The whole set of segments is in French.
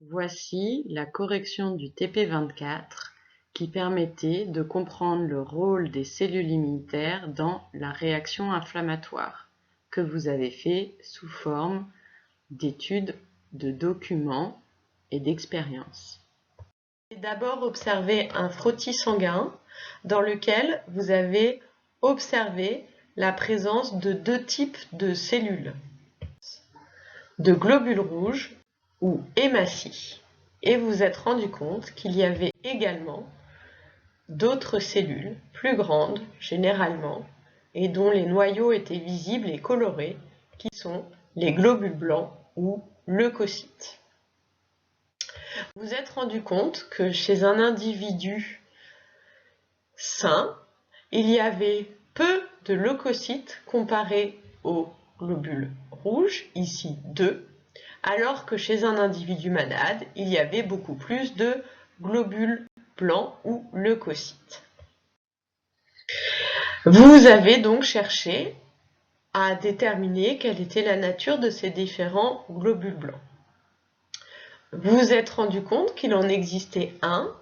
Voici la correction du TP24 qui permettait de comprendre le rôle des cellules immunitaires dans la réaction inflammatoire que vous avez fait sous forme d'études, de documents et d'expériences. J'ai d'abord observé un frottis sanguin dans lequel vous avez observé la présence de deux types de cellules, de globules rouges ou hématies, et vous vous êtes rendu compte qu'il y avait également d'autres cellules plus grandes généralement et dont les noyaux étaient visibles et colorés, qui sont les globules blancs ou leucocytes. Vous vous êtes rendu compte que chez un individu sain, il y avait peu de leucocytes comparé aux globules rouges, ici 2, alors que chez un individu malade, il y avait beaucoup plus de globules blancs ou leucocytes. Vous avez donc cherché à déterminer quelle était la nature de ces différents globules blancs. Vous vous êtes rendu compte qu'il en existait un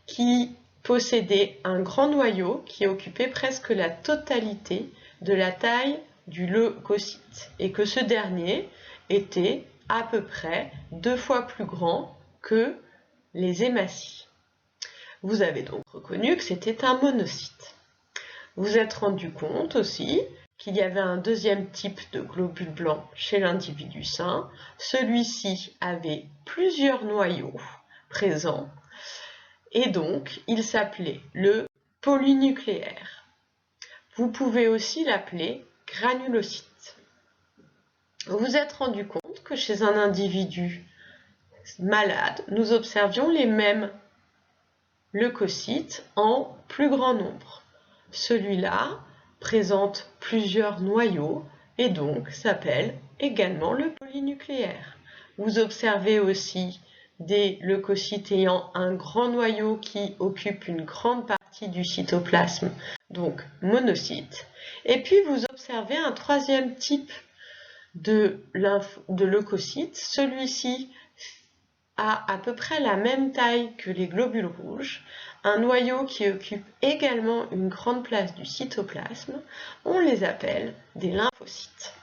qui possédait un grand noyau qui occupait presque la totalité de la taille du leucocyte et que ce dernier était à peu près 2 fois plus grand que les hématies. Vous avez donc reconnu que c'était un monocyte. Vous vous êtes rendu compte aussi qu'il y avait un deuxième type de globule blanc chez l'individu sain. Celui-ci avait plusieurs noyaux présents et donc il s'appelait le polynucléaire. Vous pouvez aussi l'appeler granulocyte. Vous vous êtes rendu compte que chez un individu malade, nous observions les mêmes leucocytes en plus grand nombre. Celui-là présente plusieurs noyaux et donc s'appelle également le polynucléaire. Vous observez aussi des leucocytes ayant un grand noyau qui occupe une grande partie du cytoplasme, donc monocyte. Et puis vous observez un troisième type de leucocyte. Celui-ci a à peu près la même taille que les globules rouges, un noyau qui occupe également une grande place du cytoplasme. On les appelle des lymphocytes.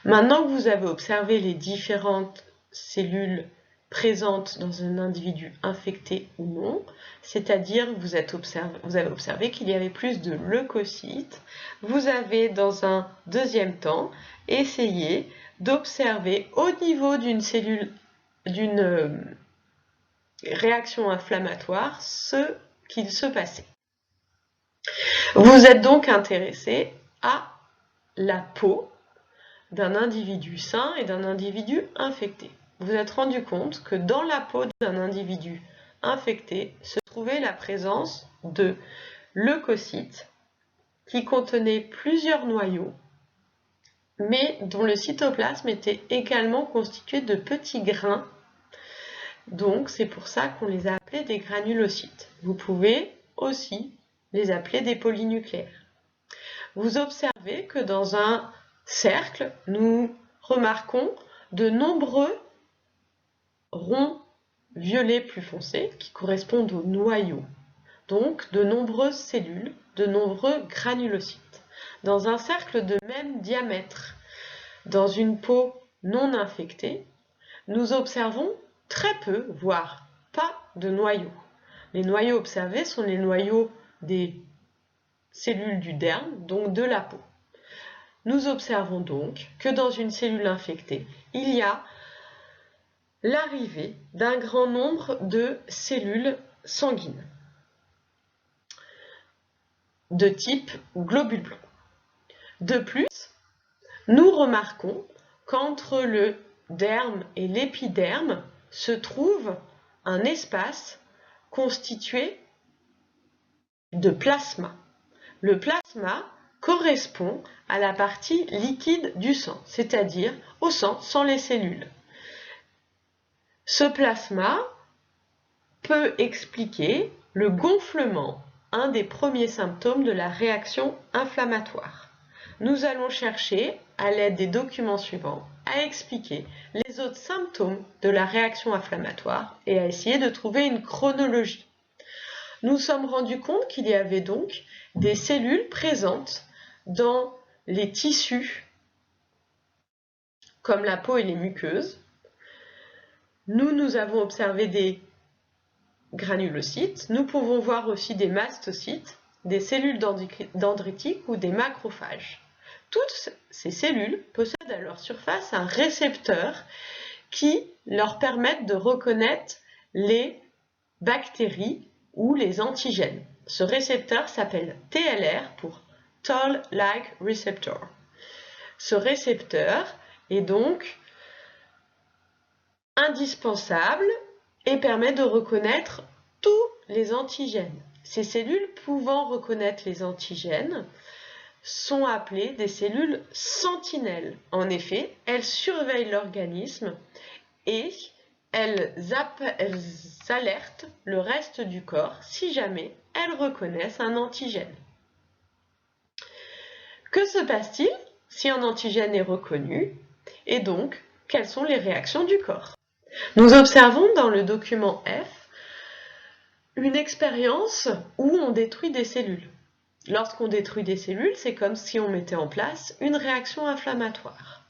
Maintenant que vous avez observé les différentes cellules présentes dans un individu infecté ou non, c'est-à-dire vous avez observé qu'il y avait plus de leucocytes, vous avez dans un deuxième temps essayé d'observer au niveau d'une cellule, d'une réaction inflammatoire, ce qu'il se passait. Vous êtes donc intéressé à la peau d'un individu sain et d'un individu infecté. Vous vous êtes rendu compte que dans la peau d'un individu infecté se trouvait la présence de leucocytes qui contenaient plusieurs noyaux, mais dont le cytoplasme était également constitué de petits grains. Donc c'est pour ça qu'on les a appelés des granulocytes. Vous pouvez aussi les appeler des polynucléaires. Vous observez que dans un cercle, nous remarquons de nombreux ronds violets plus foncés qui correspondent aux noyaux. Donc de nombreuses cellules, de nombreux granulocytes. Dans un cercle de même diamètre, dans une peau non infectée, nous observons très peu, voire pas de noyaux. Les noyaux observés sont les noyaux des cellules du derme, donc de la peau. Nous observons donc que dans une cellule infectée, il y a l'arrivée d'un grand nombre de cellules sanguines de type globule blanc. De plus, nous remarquons qu'entre le derme et l'épiderme se trouve un espace constitué de plasma. Le plasma correspond à la partie liquide du sang, c'est-à-dire au sang sans les cellules. Ce plasma peut expliquer le gonflement, un des premiers symptômes de la réaction inflammatoire. Nous allons chercher à l'aide des documents suivants, à expliquer les autres symptômes de la réaction inflammatoire et à essayer de trouver une chronologie. Nous sommes rendus compte qu'il y avait donc des cellules présentes dans les tissus, comme la peau et les muqueuses. Nous avons observé des granulocytes. Nous pouvons voir aussi des mastocytes, des cellules dendritiques ou des macrophages. Toutes ces cellules possèdent à leur surface un récepteur qui leur permet de reconnaître les bactéries ou les antigènes. Ce récepteur s'appelle TLR pour Toll-like receptor. Ce récepteur est donc indispensable et permet de reconnaître tous les antigènes. Ces cellules pouvant reconnaître les antigènes sont appelées des cellules sentinelles. En effet, elles surveillent l'organisme et elles alertent le reste du corps si jamais elles reconnaissent un antigène. Que se passe-t-il si un antigène est reconnu? Et donc, quelles sont les réactions du corps? Nous observons dans le document F une expérience où on détruit des cellules. Lorsqu'on détruit des cellules, c'est comme si on mettait en place une réaction inflammatoire.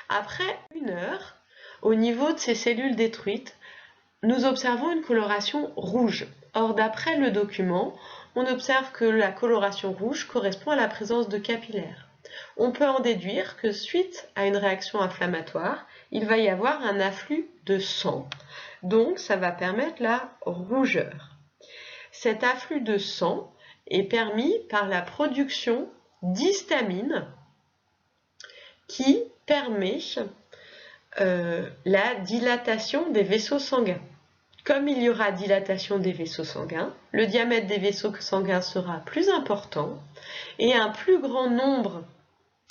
Après 1 heure, au niveau de ces cellules détruites, nous observons une coloration rouge. Or, d'après le document, on observe que la coloration rouge correspond à la présence de capillaires. On peut en déduire que suite à une réaction inflammatoire, il va y avoir un afflux de sang. Donc, ça va permettre la rougeur. Cet afflux de sang est permis par la production d'histamine qui permet la dilatation des vaisseaux sanguins. Comme il y aura dilatation des vaisseaux sanguins, le diamètre des vaisseaux sanguins sera plus important et un plus grand nombre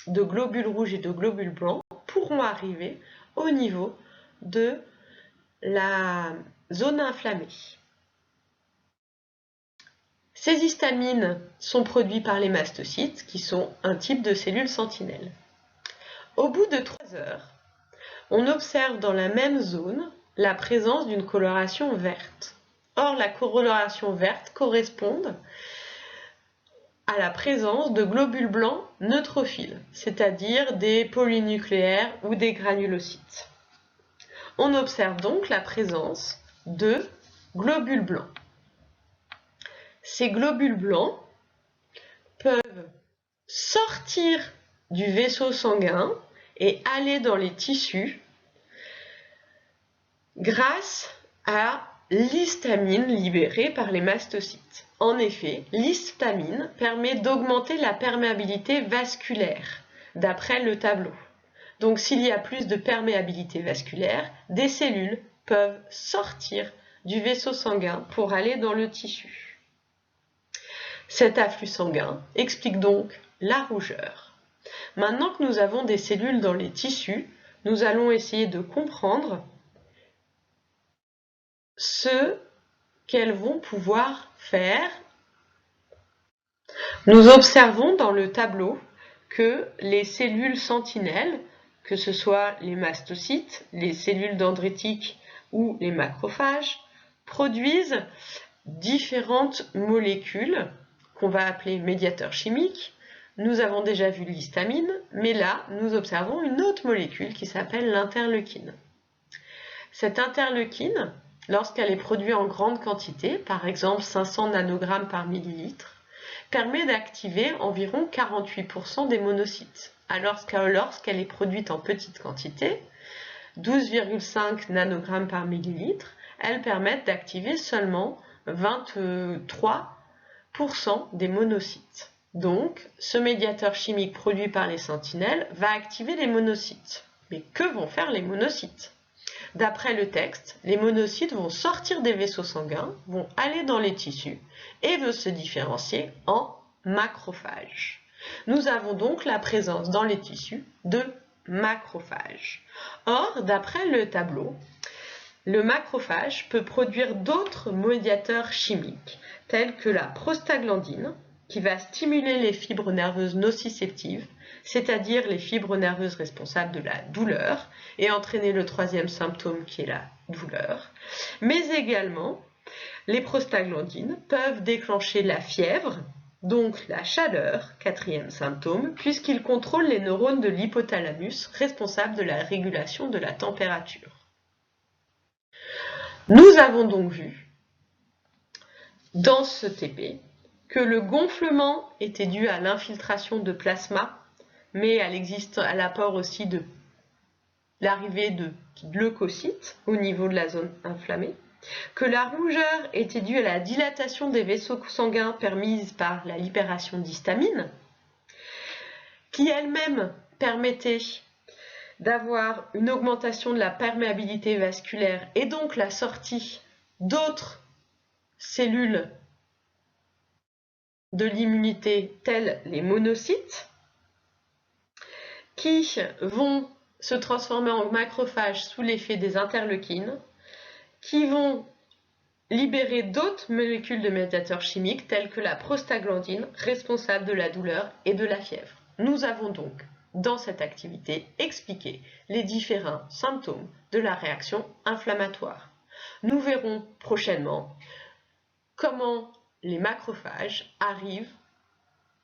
de globules rouges et de globules blancs pourront arriver au niveau de la zone inflammée. Ces histamines sont produites par les mastocytes, qui sont un type de cellules sentinelles. Au bout de 3 heures, on observe dans la même zone la présence d'une coloration verte. Or, la coloration verte correspond à la présence de globules blancs neutrophiles, c'est-à-dire des polynucléaires ou des granulocytes. On observe donc la présence de globules blancs. Ces globules blancs peuvent sortir du vaisseau sanguin et aller dans les tissus grâce à l'histamine libérée par les mastocytes. En effet, l'histamine permet d'augmenter la perméabilité vasculaire, d'après le tableau. Donc, s'il y a plus de perméabilité vasculaire, des cellules peuvent sortir du vaisseau sanguin pour aller dans le tissu. Cet afflux sanguin explique donc la rougeur. Maintenant que nous avons des cellules dans les tissus, nous allons essayer de comprendre ce qu'elles vont pouvoir faire. Nous observons dans le tableau que les cellules sentinelles, que ce soit les mastocytes, les cellules dendritiques ou les macrophages, produisent différentes molécules qu'on va appeler médiateurs chimiques. Nous avons déjà vu l'histamine, mais là, nous observons une autre molécule qui s'appelle l'interleukine. Cette interleukine, lorsqu'elle est produite en grande quantité, par exemple 500 nanogrammes par millilitre, permet d'activer environ 48% des monocytes, alors que lorsqu'elle est produite en petite quantité, 12,5 nanogrammes par millilitre, elles permettent d'activer seulement 23% des monocytes. Donc, ce médiateur chimique produit par les sentinelles va activer les monocytes. Mais que vont faire les monocytes? D'après le texte, les monocytes vont sortir des vaisseaux sanguins, vont aller dans les tissus et vont se différencier en macrophages. Nous avons donc la présence dans les tissus de macrophages. Or, d'après le tableau, le macrophage peut produire d'autres médiateurs chimiques, tels que la prostaglandine, qui va stimuler les fibres nerveuses nociceptives, c'est-à-dire les fibres nerveuses responsables de la douleur, et entraîner le troisième symptôme qui est la douleur. Mais également, les prostaglandines peuvent déclencher la fièvre, donc la chaleur, quatrième symptôme, puisqu'ils contrôlent les neurones de l'hypothalamus, responsables de la régulation de la température. Nous avons donc vu, dans ce TP, que le gonflement était dû à l'infiltration de plasma, mais à l'apport aussi de l'arrivée de leucocytes au niveau de la zone inflammée, que la rougeur était due à la dilatation des vaisseaux sanguins permise par la libération d'histamine, qui elle-même permettait d'avoir une augmentation de la perméabilité vasculaire et donc la sortie d'autres cellules de l'immunité telles les monocytes, qui vont se transformer en macrophages sous l'effet des interleukines, qui vont libérer d'autres molécules de médiateurs chimiques telles que la prostaglandine, responsable de la douleur et de la fièvre. Nous avons donc, dans cette activité, expliqué les différents symptômes de la réaction inflammatoire. Nous verrons prochainement comment les macrophages arrivent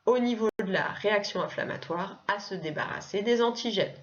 au niveau de la réaction inflammatoire à se débarrasser des antigènes.